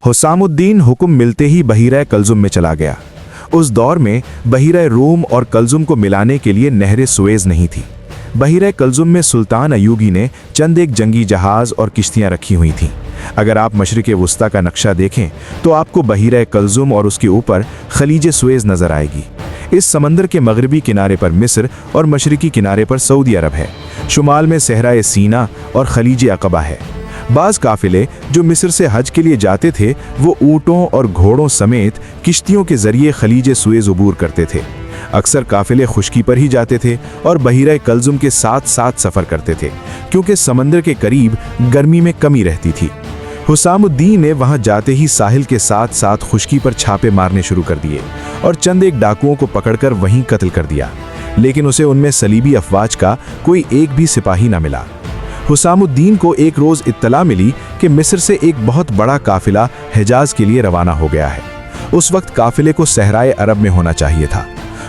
हुसामुद्दीन हुक्म मिलते ही बहीरा कलजुम में चला गया। उस दौर में बहीरा रूम और कलजुम को मिलाने के लिए नहर सुएज नहीं थी। बहीरा कलजुम में सुल्तान अयूबी ने चंद एक जंगी जहाज और किश्तियां रखी हुई थीं। अगर आप मशरिक़ वुस्ता का नक्शा देखें तो आपको बहीरा कलजुम और उसके ऊपर खलीज सुएज नजर आएगी। इस समंदर के मगरबी किनारे पर मिस्र और मशरिकी किनारे पर सऊदी अरब है। शुमाल में सहरा सीना और खलीज अक़बा है। बाज़ काफ़िले जो मिस्र से हज के लिए जाते थे वो ऊँटों और घोड़ों समेत किश्तियों के जरिए खलीज सुएज अबूर करते थे। अक्सर काफ़िले खुश्की पर ही जाते थे और बहीरा कलजुम के साथ साथ सफ़र करते थे, क्योंकि समंदर के करीब गर्मी में कमी रहती थी। हुसामुद्दीन ने वहां जाते ही साहिल के साथ साथ खुश्की पर छापे मारने शुरू कर दिए और चंद एक डाकुओं को पकड़कर वहीं कत्ल कर दिया, लेकिन उसे उनमें सलीबी अफवाज का कोई एक भी सिपाही न मिला। हुसामुद्दीन को एक रोज़ इत्तला मिली कि मिस्र से एक बहुत बड़ा काफिला हिजाज के लिए रवाना हो गया है। उस वक्त काफिले को सहराए अरब में होना चाहिए था।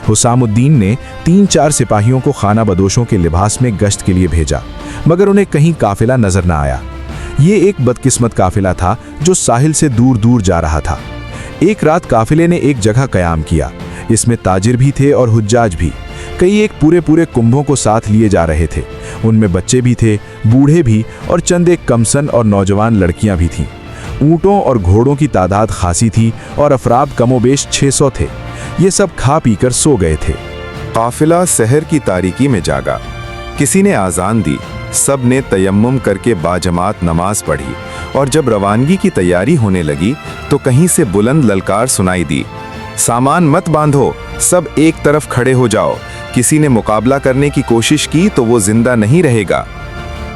हुसामुद्दीन ने 3-4 सिपाहियों को खाना बदोशों के लिबास में गश्त के लिए भेजा, मगर उन्हें कहीं काफिला नजर न आया। ये एक बदकिस्मत काफिला था जो साहिल से दूर दूर जा रहा था। एक रात काफिले ने एक जगह कयाम किया। इसमें ताजिर भी थे और हुज्जाज भी। कई एक पूरे कुंभों को साथ लिए जा रहे थे। उनमें बच्चे भी थे, बूढ़े भी और चंद एक कमसन और नौजवान लड़कियां भी थीं। ऊँटों और घोड़ों की तादाद खासी थी और अफराद कमोबेश 600 थे। ये सब खा पी कर सो गए थे। काफिला सहर की तारीकी में जागा। किसी ने आज़ान दी, सब ने तयम्मुम करके बाजमात नमाज पढ़ी और जब रवानगी की तैयारी होने लगी तो कहीं से बुलंद ललकार सुनाई दी, सामान मत बांधो, सब एक तरफ खड़े हो जाओ। किसी ने मुकाबला करने की कोशिश की तो वो जिंदा नहीं रहेगा।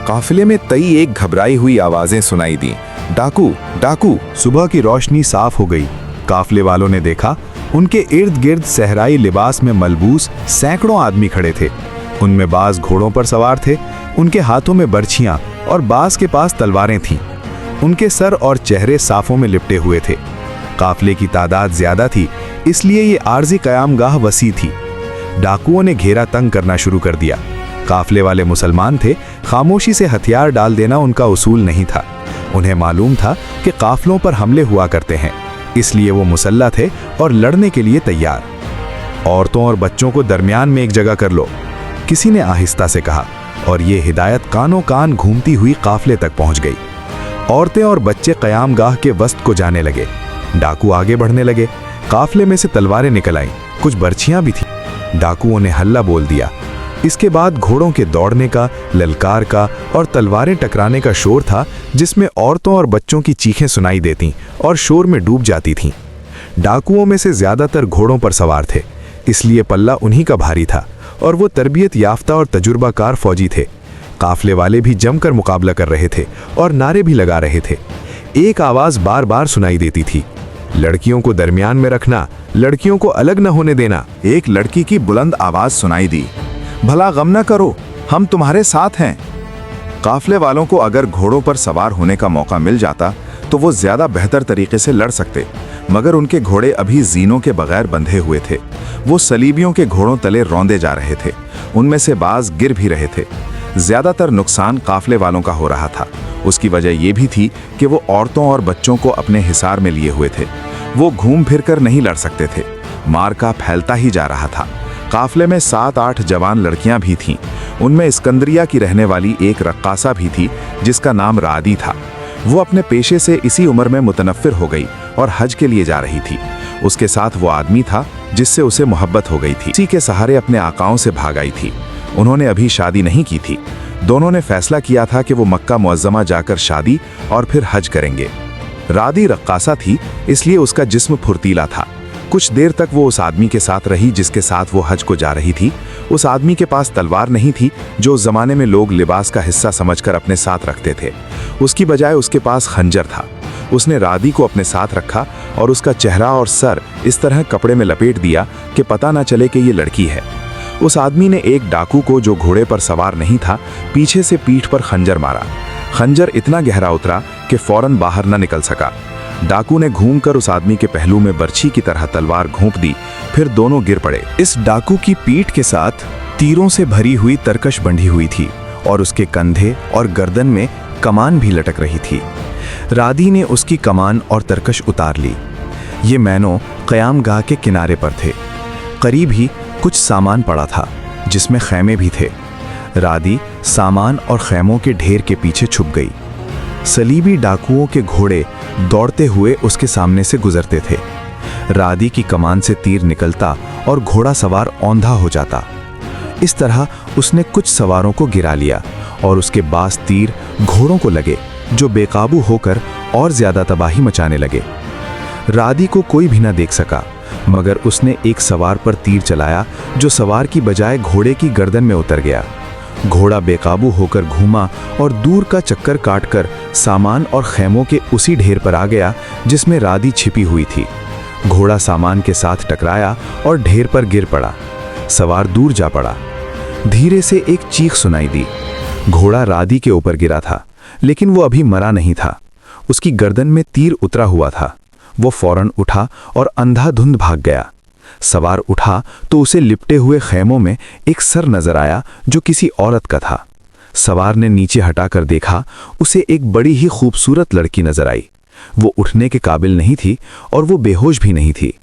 काफिले में कई एक घबराई हुई आवाजें सुनाई दी, डाकू डाकू। सुबह की रोशनी साफ हो गई। काफिले वालों ने देखा उनके इर्द गिर्द सहराई लिबास में मलबूस सैकड़ों आदमी खड़े थे। उनमें बाज घोड़ों पर सवार थे, उनके हाथों में बर्छियां और बाज के पास तलवारें थीं। उनके सर और चेहरे साफों में लिपटे हुए थे। काफिले की तादाद ज्यादा थी, इसलिए ये आर्जी कयामगाह वसी थी। डाकुओं ने घेरा तंग करना शुरू कर दिया। काफिले वाले मुसलमान थे, खामोशी से हथियार डाल देना उनका उसूल नहीं था। उन्हें मालूम था कि काफिलों पर हमले हुआ करते हैं, इसलिए वो मुसल्ला थे और लड़ने के लिए तैयार। औरतों और बच्चों को दरमियान में एक जगह कर लो, किसी ने आहिस्ता से कहा, और ये हिदायत कानों कान घूमती हुई काफिले तक पहुंच गई। औरतें और बच्चे कयामगाह के वस्त को जाने लगे। डाकू आगे बढ़ने लगे। काफिले में से तलवारें निकल आईं, कुछ बर्छियां भी थीं। डाकुओं ने हल्ला बोल दिया। इसके बाद घोड़ों के दौड़ने का, ललकार का और तलवारें टकराने का शोर था, जिसमें औरतों और बच्चों की चीखें सुनाई देतीं और शोर में डूब जाती थीं। डाकुओं में से ज्यादातर घोड़ों पर सवार थे, इसलिए पल्ला उन्हीं का भारी था और वो तरबियत याफ्ता और तजुर्बाकार फौजी थे। काफिले वाले भी जमकर मुकाबला कर रहे थे और नारे भी लगा रहे थे। एक आवाज बार बार सुनाई देती थी, लड़कियों को दरमियान में रखना, लड़कियों को अलग न होने देना। एक लड़की की बुलंद आवाज सुनाई दी, भला गम न करो, हम तुम्हारे साथ हैं। काफिले वालों को अगर घोड़ों पर सवार होने का मौका मिल जाता तो वो ज्यादा बेहतर तरीके से लड़ सकते, मगर उनके घोड़े अभी जीनों के बगैर बंधे हुए थे। वो सलीबियों के घोड़ों तले रौंदे जा रहे थे। उनमें से बाज गिर भी रहे थे। ज्यादातर नुकसान काफिले वालों का हो रहा था। उसकी वजह यह भी थी कि वो औरतों और बच्चों को अपने हिसार में लिए हुए थे। वो घूम फिर कर नहीं लड़ सकते थे। मार्का फैलता ही जा रहा था। काफिले में 7-8 जवान लड़कियां भी थीं। उनमें इस्कंदरिया की रहने वाली एक रक्कासा भी थी जिसका नाम रादी था। वो अपने पेशे से इसी उम्र में मुतनफ़िर हो गई और हज के लिए जा रही थी। उसके साथ वो आदमी था जिससे उसे मोहब्बत हो गई थी। इसी के सहारे अपने आकाओं से भाग आई थी। उन्होंने अभी शादी नहीं की थी। दोनों ने फैसला किया था कि वो मक्का मुअज़्ज़मा जाकर शादी और फिर हज करेंगे। रादी रक्कासा थी, इसलिए उसका जिस्म फुर्तीला था। कुछ देर तक वो उस आदमी के साथ रही जिसके साथ वो हज को जा रही थी। उस आदमी के पास तलवार नहीं थी जो उस जमाने में लोग लिबास का हिस्सा समझकर अपने साथ रखते थे। उसकी बजाय उसके पास खंजर था। उसने रादी को अपने साथ रखा और उसका चेहरा और सर इस तरह कपड़े में लपेट दिया कि पता न चले कि ये लड़की है। उस आदमी ने एक डाकू को, जो घोड़े पर सवार नहीं था, पीछे से पीठ पर खंजर मारा। खंजर इतना गहरा उतरा कि फौरन बाहर न निकल सका। डाकू ने घूमकर उस आदमी के पहलू में बर्छी की तरह तलवार घोंप दी, फिर दोनों गिर पड़े। इस डाकू की पीठ के साथ तीरों से भरी हुई तरकश बंधी हुई थी और उसके कंधे और गर्दन में कमान भी लटक रही थी। रादी ने उसकी कमान और तरकश उतार ली। ये मैनों क़याम गाह के किनारे पर थे। करीब ही कुछ सामान पड़ा था जिसमें खैमे भी थे। रादी सामान और खैमों के ढेर के पीछे छुप गई। सलीबी डाकुओं के घोड़े दौड़ते हुए उसके सामने से गुजरते थे। रादी की कमान से तीर निकलता और घोड़ा सवार औंधा हो जाता। इस तरह उसने कुछ सवारों को गिरा लिया और उसके बास तीर घोड़ों को लगे, जो बेकाबू होकर और ज्यादा तबाही मचाने लगे। रादी को कोई भी न देख सका, मगर उसने एक सवार पर तीर चलाया जो सवार की बजाय घोड़े की गर्दन में उतर गया। घोड़ा बेकाबू होकर घूमा और दूर का चक्कर काटकर सामान और खैमों के उसी ढेर पर आ गया जिसमें रादी छिपी हुई थी। घोड़ा सामान के साथ टकराया और ढेर पर गिर पड़ा। सवार दूर जा पड़ा। धीरे से एक चीख सुनाई दी। घोड़ा रादी के ऊपर गिरा था, लेकिन वो अभी मरा नहीं था। उसकी गर्दन में तीर उतरा हुआ था। वो फौरन उठा और अंधाधुंध भाग गया। सवार उठा तो उसे लिपटे हुए खैमों में एक सर नजर आया जो किसी औरत का था। सवार ने नीचे हटाकर देखा, उसे एक बड़ी ही खूबसूरत लड़की नजर आई। वो उठने के काबिल नहीं थी और वो बेहोश भी नहीं थी।